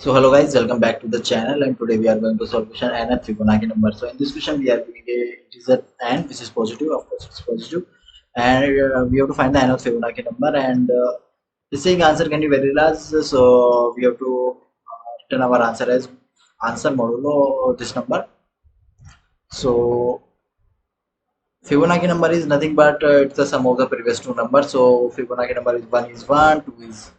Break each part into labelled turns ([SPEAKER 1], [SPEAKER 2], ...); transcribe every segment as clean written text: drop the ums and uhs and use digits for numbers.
[SPEAKER 1] So hello guys, welcome back to the channel, and today we are going to solve question n at Fibonacci number. So in this question we are giving a integer n which is positive, of course it's positive, and we have to find the nth Fibonacci number, and the saying answer can be very large, so we have to return our answer as answer modulo this number. So Fibonacci number is nothing but it's the sum of the previous two numbers. So Fibonacci number is 1, 2 is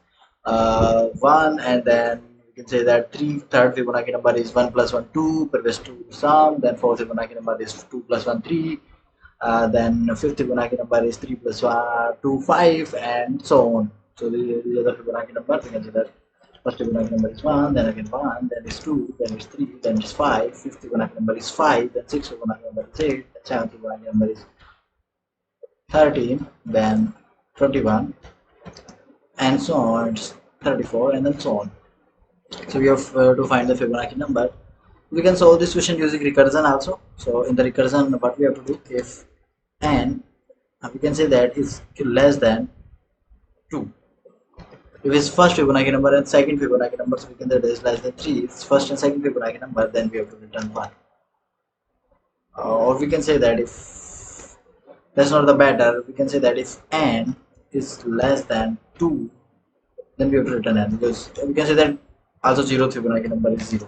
[SPEAKER 1] 1, and then we can say that third Fibonacci number is 1 plus 1 2, previous two sum. Then fourth Fibonacci number is 2 plus 1 3. Then fifth Fibonacci number is 3 plus 1 2 5, and so on. So these are the Fibonacci numbers. We can say that first Fibonacci number is 1, then again 1, then is 2, then is 3, then is 5, fifth Fibonacci number is 5, then sixth Fibonacci number is 8, then seventh Fibonacci number is 13, then 21, and so on. It's 34, and then so on. So we have to find the Fibonacci number. We can solve this question using recursion also. So in the recursion, what we have to do, if n, we can say that is less than 2. If it's first Fibonacci number and second Fibonacci number, so we can say that is less than 3. It's first and second Fibonacci number, then we have to return 1. Or we can say that if that's not the better, we can say that if n is less than 2, then we have to return n, because we can say that also 0th Fibonacci number is 0.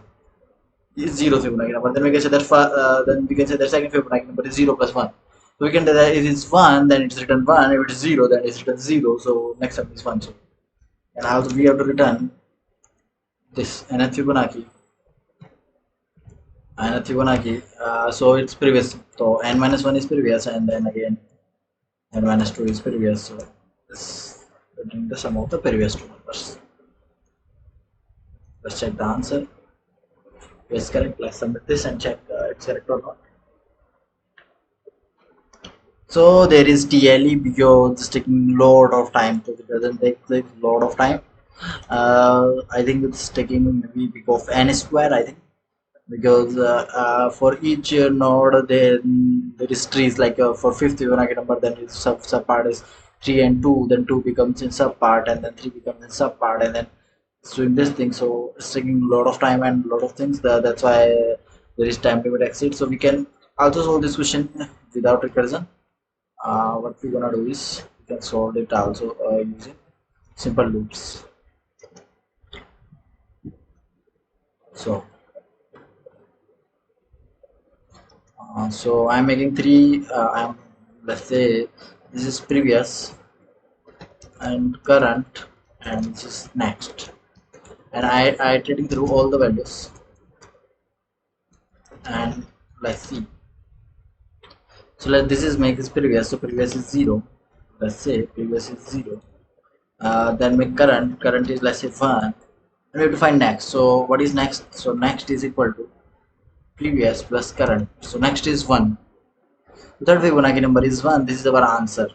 [SPEAKER 1] Is 0th Fibonacci number. Then we can say that then we can say that second Fibonacci number is 0 plus 1. So we can say that if it's 1, then it's written 1. If it's 0, then it's written 0. So next up is 1. So, and also we have to return this nth Fibonacci. Nth Fibonacci. So it's previous. So n minus 1 is previous, and then again n minus 2 is previous. So this returning the sum of the previous two numbers. Let's check the answer. Yes, correct. Let's submit this and check it's correct or not. So there is TLE because it's taking lot of time. So it doesn't take a lot of time. I think it's taking maybe because of n square. I think because for each node there is trees, like for fifth Fibonacci number, then its sub part is 3 and 2, then 2 becomes in sub part, and then 3 becomes in sub part, and then it's doing this thing. So it's taking a lot of time and a lot of things. That's why there is time limit exceed. So we can also solve this question without recursion. What we're gonna do is we can solve it also using simple loops. So so I'm making three. I'm Let's say this is previous and current, and this is next, and I iterating through all the values, and let's see. So this is make this previous. So previous is 0. Let's say previous is 0. Then make current is, let's say, 1, and we have to find next. So what is next? So next is equal to previous plus current. So next is 1. Third Fibonacci number is 1. This is our answer.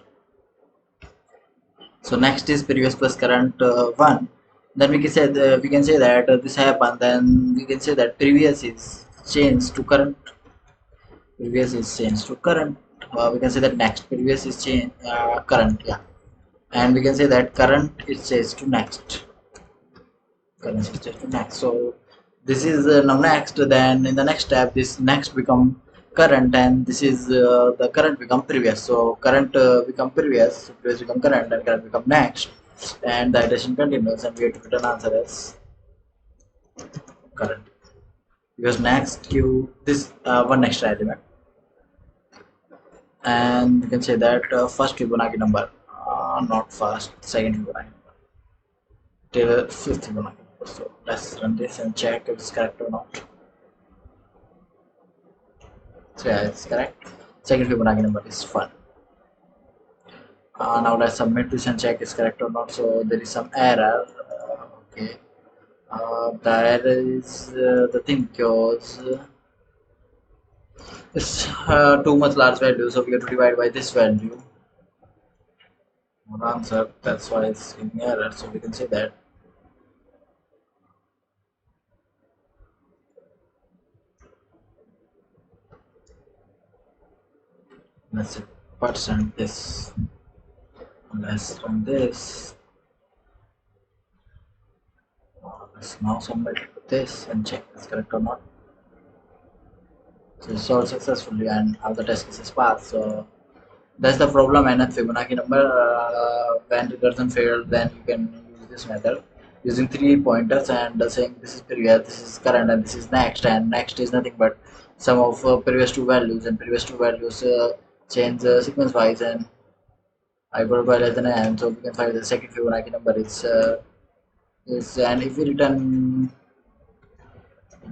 [SPEAKER 1] So next is previous plus current 1. Then we can say that this happened. Then we can say that previous is changed to current. Previous is changed to current. We can say that next previous is changed current. Yeah, and we can say that current is changed to next. Current is changed to next. So this is now next. Then in the next step, this next become current, and this is the current become previous. So current become previous, previous become current, and current become next, and the iteration continues, and we have to return answer as current, because next give this one extra element. And we can say that first Fibonacci number, not first, second Fibonacci number, till fifth Fibonacci number. So let's run this and check if it's correct or not. So yeah, it's correct. Second Fibonacci number is 1. Now let's submit this and check it's correct or not. So there is some error. Okay. The error is the thing because it's too much large value, so we have to divide by this value. Answer. That's why it's giving error. So we can say that let's say percent this. Let's run this. let's now submit this and check it's correct or not. So it's solved successfully and all the test cases passed. So that's the problem. And Fibonacci number, when recursion failed, then you can use this method using 3 pointers and saying this is previous, this is current, and this is next. And next is nothing but sum of previous two values, and previous two values change sequence wise, and I got by less than n. So we can find the second Fibonacci number is, and if we return,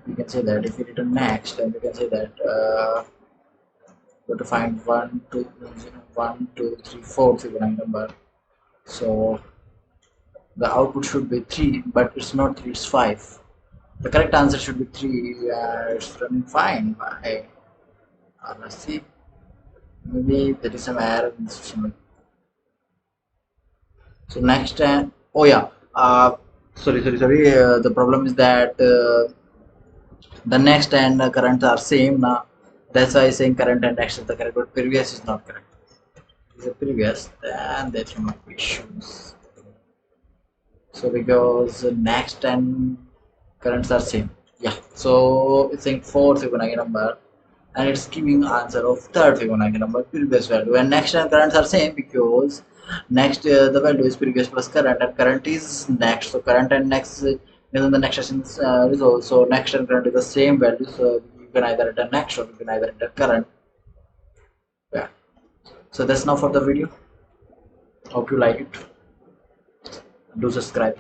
[SPEAKER 1] we can say that if we return next, then we can say that we have to find 1, 2, 1, 2, 3, 4 Fibonacci number. So the output should be 3, but it's not 3, it's 5. The correct answer should be 3. It's running fine. Why? Let's see. Maybe there is some error in the system. So next, oh yeah. Sorry. The problem is that the next and current are same now. That's why I'm saying current and next is the correct, but previous is not correct. If it's a previous, then there should not be issues. So because next and currents are same. Yeah. So it's saying 4th Fibonacci number, and it's giving answer of 3rd Fibonacci number, previous value. And next and currents are same because next the value is previous plus current, and current is next. So current and next is in the next session's result. So next and current is the same value. So you can either enter next or you can either enter current. Yeah. So that's now for the video. Hope you like it. Do subscribe.